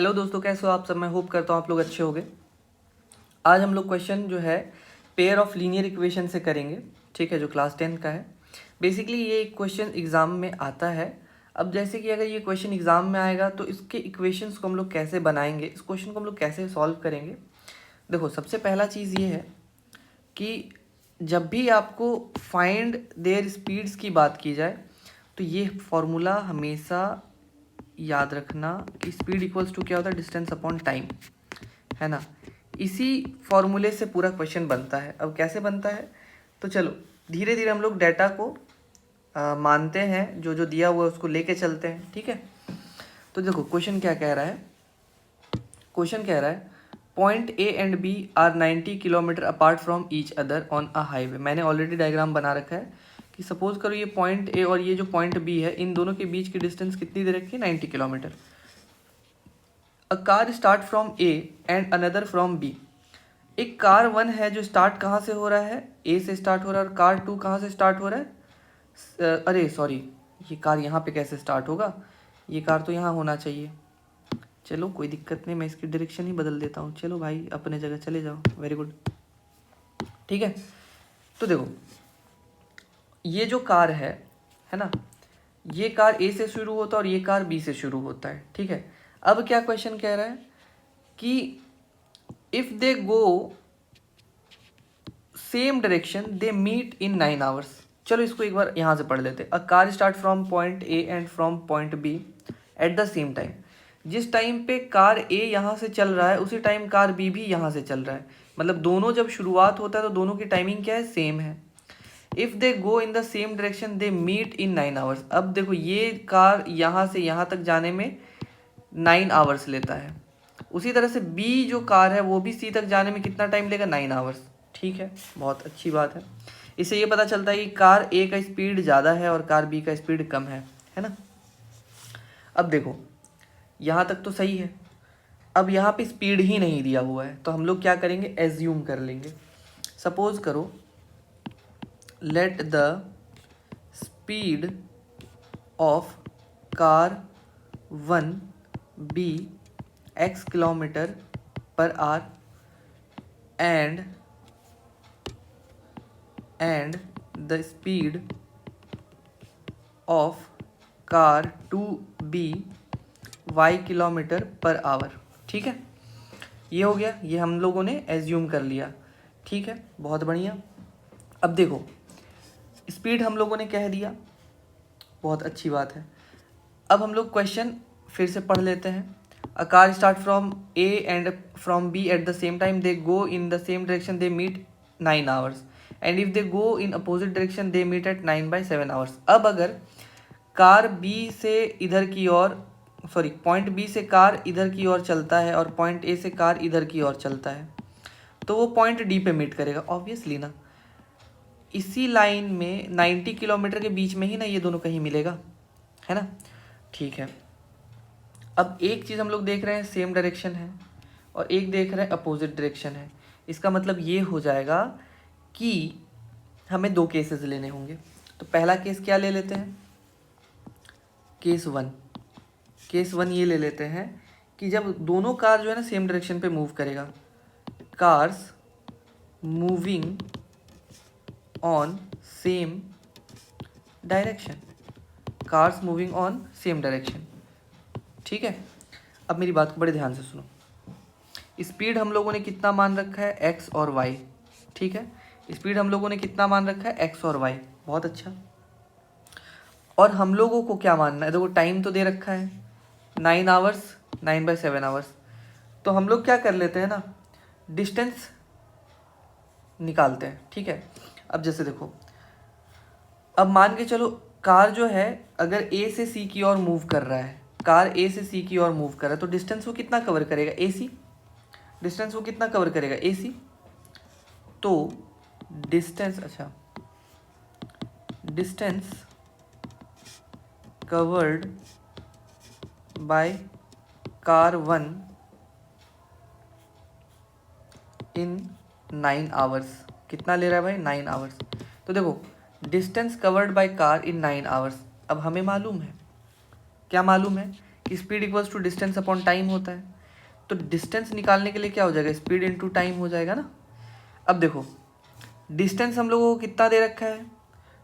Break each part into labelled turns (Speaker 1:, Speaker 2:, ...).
Speaker 1: Hello दोस्तों, कैसे हो आप सब। मैं होप करता हूँ आप लोग अच्छे होंगे। आज हम लोग क्वेश्चन जो है पेयर ऑफ लीनियर इक्वेशन से करेंगे, ठीक है, जो क्लास 10 का है। बेसिकली ये क्वेश्चन एग्ज़ाम में आता है। अब जैसे कि अगर ये क्वेश्चन एग्ज़ाम में आएगा तो इसके इक्वेशंस को हम लोग कैसे बनाएंगे, इस क्वेश्चन को हम लोग कैसे सॉल्व करेंगे। देखो, सबसे पहला चीज़ ये है कि जब भी आपको फाइंड देयर स्पीड्स की बात की जाए तो ये फॉर्मूला हमेशा याद रखना कि स्पीड इक्वल्स टू क्या होता है, डिस्टेंस अपॉन टाइम, है ना। इसी फॉर्मूले से पूरा क्वेश्चन बनता है। अब कैसे बनता है, तो चलो धीरे धीरे हम लोग डाटा को मानते हैं, जो जो दिया हुआ है उसको लेके चलते हैं, ठीक है। तो देखो क्वेश्चन क्या कह रहा है। क्वेश्चन कह रहा है point A and B are 90 kilometre apart from each other on a highway. मैंने ऑलरेडी डायग्राम बना रखा है कि सपोज करो ये पॉइंट ए और ये जो पॉइंट बी है, इन दोनों के बीच की डिस्टेंस कितनी दे रखी है, 90 kilometre. A car start from A and another from B. एक कार 1 है जो स्टार्ट कहाँ से हो रहा है, ए से स्टार्ट हो रहा है, और कार 2 कहाँ से स्टार्ट हो रहा है, अरे सॉरी, ये कार यहाँ पे कैसे स्टार्ट होगा, ये कार तो यहाँ होना चाहिए। चलो कोई दिक्कत नहीं, मैं इसकी डायरेक्शन ही बदल देता हूँ। चलो भाई अपने जगह चले जाओ, वेरी गुड, ठीक है। तो देखो ये जो कार है ना, ये कार ए से शुरू होता है और ये कार बी से शुरू होता है, ठीक है। अब क्या क्वेश्चन कह रहा है कि if they go same direction they meet in 9 hours. चलो इसको एक बार यहाँ से पढ़ लेते हैं। A car start from point A and from point B at the same time. जिस टाइम पे कार ए यहाँ से चल रहा है उसी टाइम कार बी भी यहाँ से चल रहा है, मतलब दोनों जब शुरुआत होता है तो दोनों की टाइमिंग क्या है, सेम है। If they go in the same direction they meet in 9 hours. अब देखो ये कार यहाँ से यहाँ तक जाने में 9 आवर्स लेता है, उसी तरह से बी जो कार है वो भी सी तक जाने में कितना टाइम लेगा, 9 आवर्स, ठीक है। बहुत अच्छी बात है। इससे ये पता चलता है कि कार ए का स्पीड ज़्यादा है और कार बी का स्पीड कम है ना। अब देखो यहाँ तक तो सही है। अब यहाँ पे स्पीड ही नहीं दिया हुआ है तो हम लोग क्या करेंगे, एज्यूम कर लेंगे। सपोज करो let the speed of car 1 be x kilometre per hour and the speed of car 2b y kilometre per hour, ठीक है। ये हो गया, ये हम लोगों ने एज्यूम कर लिया, ठीक है, बहुत बढ़िया। अब देखो स्पीड हम लोगों ने कह दिया, बहुत अच्छी बात है। अब हम लोग क्वेश्चन फिर से पढ़ लेते हैं। A car start from A and from B at the same time they go in the same direction they meet 9 hours and if they go in opposite direction they meet at 9/7 hours. अब अगर car B से इधर की ओर, sorry point B से car इधर की ओर चलता है और पॉइंट ए से कार इधर की ओर चलता है तो वो पॉइंट डी पे मीट करेगा, ऑब्वियसली ना। इसी लाइन में 90 किलोमीटर के बीच में ही ना ये दोनों कहीं मिलेगा, है ना, ठीक है। अब एक चीज़ हम लोग देख रहे हैं सेम डायरेक्शन है और एक देख रहे हैं अपोजिट डायरेक्शन है। इसका मतलब ये हो जाएगा कि हमें दो केसेस लेने होंगे। तो पहला केस क्या ले लेते हैं, केस वन ये ले लेते हैं कि जब दोनों कार जो है ना सेम डायरेक्शन पे मूव करेगा, cars moving on same direction, cars moving on same direction, ठीक है। अब मेरी बात को बड़े ध्यान से सुनो। स्पीड हम लोगों ने कितना मान रखा है, एक्स और वाई, ठीक है। स्पीड हम लोगों ने कितना मान रखा है, एक्स और वाई, बहुत अच्छा। और हम लोगों को क्या मानना है, देखो टाइम तो दे रखा है 9 आवर्स, 9/7 आवर्स। तो हम लोग क्या कर लेते हैं ना, डिस्टेंस निकालते हैं, ठीक है। अब जैसे देखो, अब मान के चलो कार जो है अगर ए से सी की ओर मूव कर रहा है, कार ए से सी की ओर मूव कर रहा है तो डिस्टेंस वो कितना कवर करेगा, ए सी। डिस्टेंस वो कितना कवर करेगा, ए सी। तो डिस्टेंस, अच्छा distance covered by car 1 in 9 hours, कितना ले रहा है भाई, 9 आवर्स। तो देखो distance covered by car in 9 hours, अब हमें मालूम है, क्या मालूम है speed equals to distance upon time होता है। तो डिस्टेंस निकालने के लिए क्या हो जाएगा, स्पीड इनटू टाइम हो जाएगा ना। अब देखो डिस्टेंस हम लोगों को कितना दे रखा है,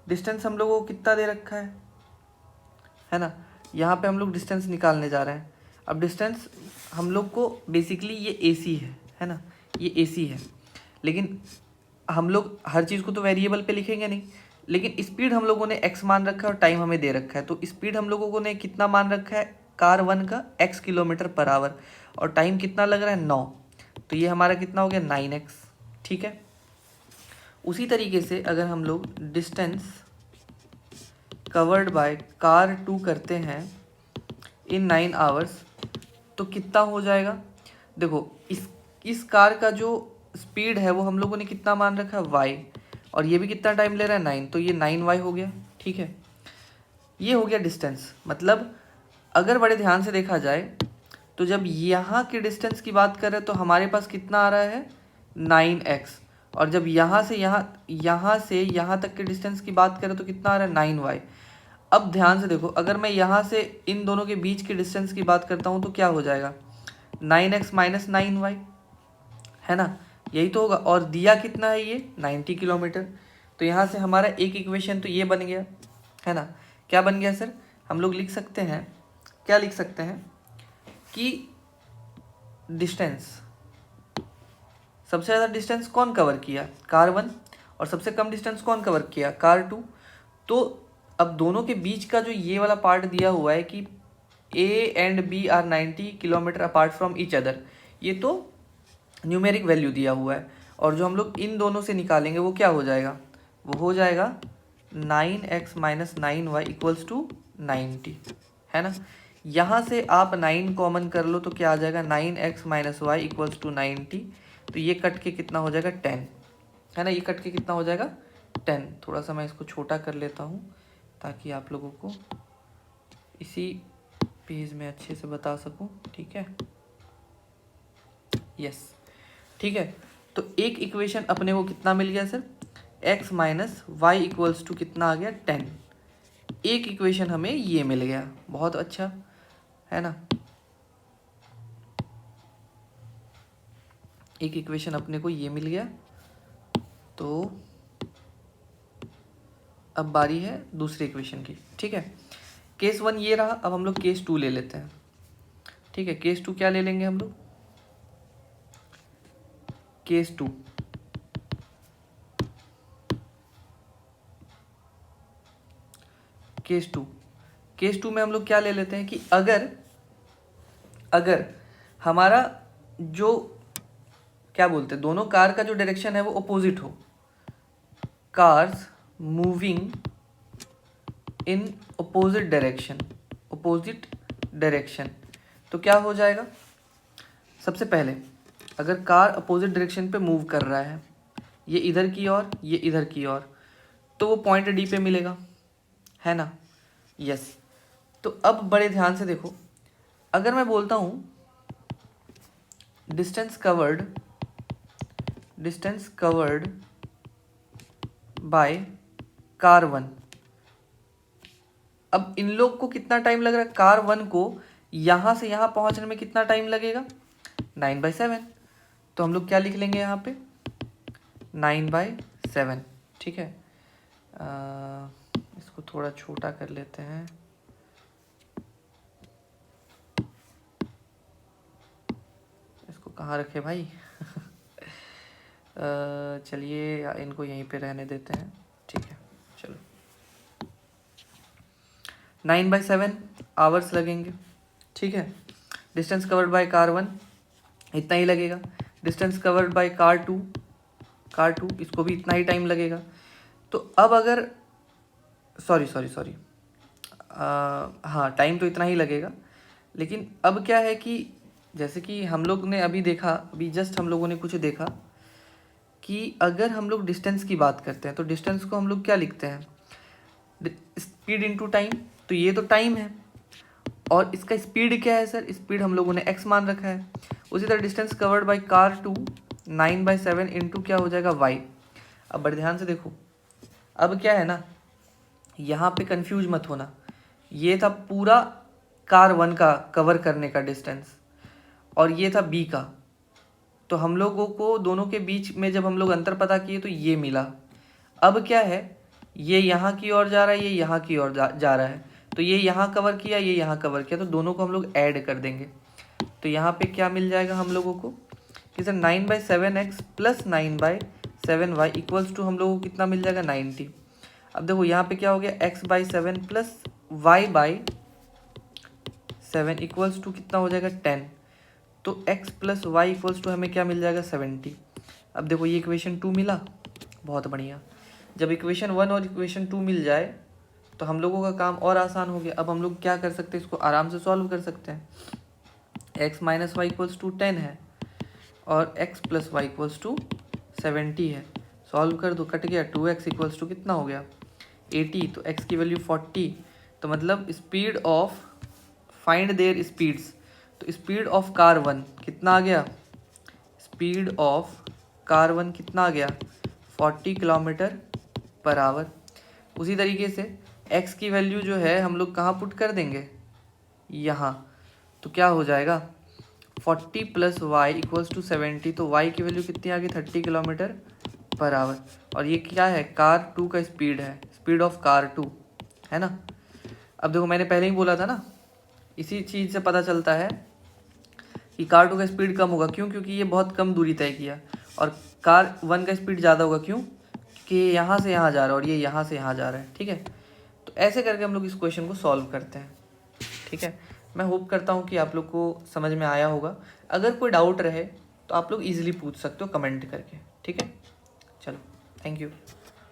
Speaker 1: डिस्टेंस हम लोगों को कितना दे रखा है ना। यहाँ पे हम लोग डिस्टेंस निकालने जा रहे हैं। अब डिस्टेंस हम लोग को बेसिकली ये AC है ना, ये AC है। लेकिन हम लोग हर चीज़ को तो वेरिएबल पे लिखेंगे नहीं, लेकिन स्पीड हम लोगों ने x मान रखा है और टाइम हमें दे रखा है। तो स्पीड हम लोगों को ने कितना मान रखा है, कार 1 का x किलोमीटर पर आवर, और टाइम कितना लग रहा है 9। तो ये हमारा कितना हो गया 9x, ठीक है। उसी तरीके से अगर हम लोग डिस्टेंस कवर्ड बाय कार 2 करते हैं इन 9 आवर्स, तो कितना हो जाएगा। देखो इस कार का जो स्पीड है वो हम लोगों ने कितना मान रखा है y, और ये भी कितना टाइम ले रहा है 9, तो ये 9y हो गया, ठीक है। ये हो गया डिस्टेंस। मतलब अगर बड़े ध्यान से देखा जाए तो जब यहाँ के डिस्टेंस की बात करें तो हमारे पास कितना आ रहा है 9x, और जब यहाँ से यहाँ तक के डिस्टेंस की बात करें तो कितना आ रहा है 9y। अब ध्यान से देखो, अगर मैं यहाँ से इन दोनों के बीच के डिस्टेंस की बात करता हूँ तो क्या हो जाएगा 9x माइनस 9y, है ना, यही तो होगा। और दिया कितना है ये 90 किलोमीटर। तो यहाँ से हमारा एक इक्वेशन तो ये बन गया, है ना। क्या बन गया सर, हम लोग लिख सकते हैं, क्या लिख सकते हैं कि डिस्टेंस, सबसे ज़्यादा डिस्टेंस कौन कवर किया, कार 1, और सबसे कम डिस्टेंस कौन कवर किया, कार 2। तो अब दोनों के बीच का जो ये वाला पार्ट दिया हुआ है कि A and B are 90 kilometre apart from each other, ये तो न्यूमेरिक वैल्यू दिया हुआ है। और जो हम लोग इन दोनों से निकालेंगे वो क्या हो जाएगा, वो हो जाएगा 9x minus 9y equals to 90, है ना। यहाँ से आप 9 कॉमन कर लो तो क्या आ जाएगा 9x minus y equals to 90। तो ये कट के कितना हो जाएगा 10, है ना, ये कट के कितना हो जाएगा 10। थोड़ा सा मैं इसको छोटा कर लेता हूँ ताकि आप लोगों को इसी पेज में अच्छे से बता सकूँ, ठीक है। यस, ठीक है। तो एक इक्वेशन अपने को कितना मिल गया sir, x minus y equals to कितना आ गया 10। एक इक्वेशन हमें ये मिल गया, बहुत अच्छा, है ना। एक इक्वेशन अपने को ये मिल गया। तो अब बारी है दूसरी इक्वेशन की, ठीक है। केस 1 ये रहा, अब हम लोग केस 2 ले लेते हैं, ठीक है। केस 2 क्या ले लेंगे हम लोग, केस 2, केस 2 में हम लोग क्या ले लेते हैं कि अगर हमारा जो क्या बोलते हैं, दोनों कार का जो डायरेक्शन है वो अपोजिट हो, cars moving in opposite direction, तो क्या हो जाएगा। सबसे पहले अगर कार अपोजिट डायरेक्शन पे मूव कर रहा है, ये इधर की ओर, ये इधर की ओर, तो वो पॉइंट डी पे मिलेगा, है ना। यस। तो अब बड़े ध्यान से देखो, अगर मैं बोलता हूँ डिस्टेंस कवर्ड बाय कार 1, अब इन लोग को कितना टाइम लग रहा है, कार 1 को यहाँ से यहाँ पहुँचने में कितना टाइम लगेगा 9/7। तो हम लोग क्या लिख लेंगे यहाँ पे 9/7, ठीक है। इसको थोड़ा छोटा कर लेते हैं, इसको कहाँ रखे भाई चलिए इनको यहीं पे रहने देते हैं, ठीक है। चलो 9/7 आवर्स लगेंगे, ठीक है। डिस्टेंस कवर्ड बाय कार 1 इतना ही लगेगा। डिस्टेंस कवर्ड बाय कार 2 इसको भी इतना ही टाइम लगेगा। तो अब अगर सॉरी हाँ, टाइम तो इतना ही लगेगा। लेकिन अब क्या है कि जैसे कि हम लोग ने अभी देखा, अभी जस्ट हम लोगों ने कुछ देखा कि अगर हम लोग डिस्टेंस की बात करते हैं तो डिस्टेंस को हम लोग क्या लिखते हैं, स्पीड इनटू टाइम। तो ये तो टाइम है और इसका स्पीड क्या है सर, स्पीड हम लोगों ने x मान रखा है। उसी तरह distance covered by car 2 9/7 into क्या हो जाएगा y। अब बड़े ध्यान से देखो, अब क्या है ना, यहाँ पे कंफ्यूज मत होना, ये था पूरा कार 1 का कवर करने का डिस्टेंस, और ये था बी का। तो हम लोगों को दोनों के बीच में जब हम लोग अंतर पता किए तो ये मिला। अब क्या है, ये यहाँ की ओर जा रहा है, ये यहाँ की ओर जा रहा है, तो ये यहाँ कवर किया, ये यहाँ कवर किया, तो दोनों को हम लोग ऐड कर देंगे। तो यहाँ पे क्या मिल जाएगा हम लोगों को कि sir 9/7x plus 9/7y equals to हम लोगों को कितना मिल जाएगा 90। अब देखो यहाँ पे क्या हो गया, x/7 plus y/7 equals to कितना हो जाएगा 10। तो x plus y equals to हमें क्या मिल जाएगा 70। अब देखो ये इक्वेशन 2 मिला, बहुत बढ़िया। जब इक्वेशन 1 और इक्वेशन 2 मिल जाए तो हम लोगों का काम और आसान हो गया। अब हम लोग क्या कर सकते हैं, इसको आराम से सॉल्व कर सकते हैं। x minus y equals to 10 है और x plus y equals to 70 है। सॉल्व कर दो, कट गया। 2x इक्वल्स टू कितना हो गया 80, तो x की वैल्यू 40। तो मतलब speed of, find their speeds, तो स्पीड ऑफ कार 1 कितना आ गया, स्पीड ऑफ कार 1 कितना आ गया 40 किलोमीटर पर आवर। उसी तरीके से x की वैल्यू जो है हम लोग कहाँ पुट कर देंगे, यहाँ। तो क्या हो जाएगा 40 प्लस वाई इक्वल्स टू 70, तो y की वैल्यू कितनी आ गई 30 किलोमीटर पर आवर। और ये क्या है, कार 2 का स्पीड है, स्पीड ऑफ कार 2 है ना। अब देखो मैंने पहले ही बोला था ना, इसी चीज़ से पता चलता है कि कार 2 का स्पीड कम होगा। क्यों, क्योंकि ये बहुत कम दूरी तय किया, और कार 1 का स्पीड ज़्यादा होगा। क्यों, कि यहाँ से यहाँ जा रहा है और ये यहाँ से यहाँ जा रहा है। ठीक है, तो ऐसे करके हम लोग इस क्वेश्चन को सॉल्व करते हैं। ठीक है, मैं होप करता हूँ कि आप लोग को समझ में आया होगा। अगर कोई डाउट रहे तो आप लोग ईजिली पूछ सकते हो कमेंट करके। ठीक है, चलो, थैंक यू।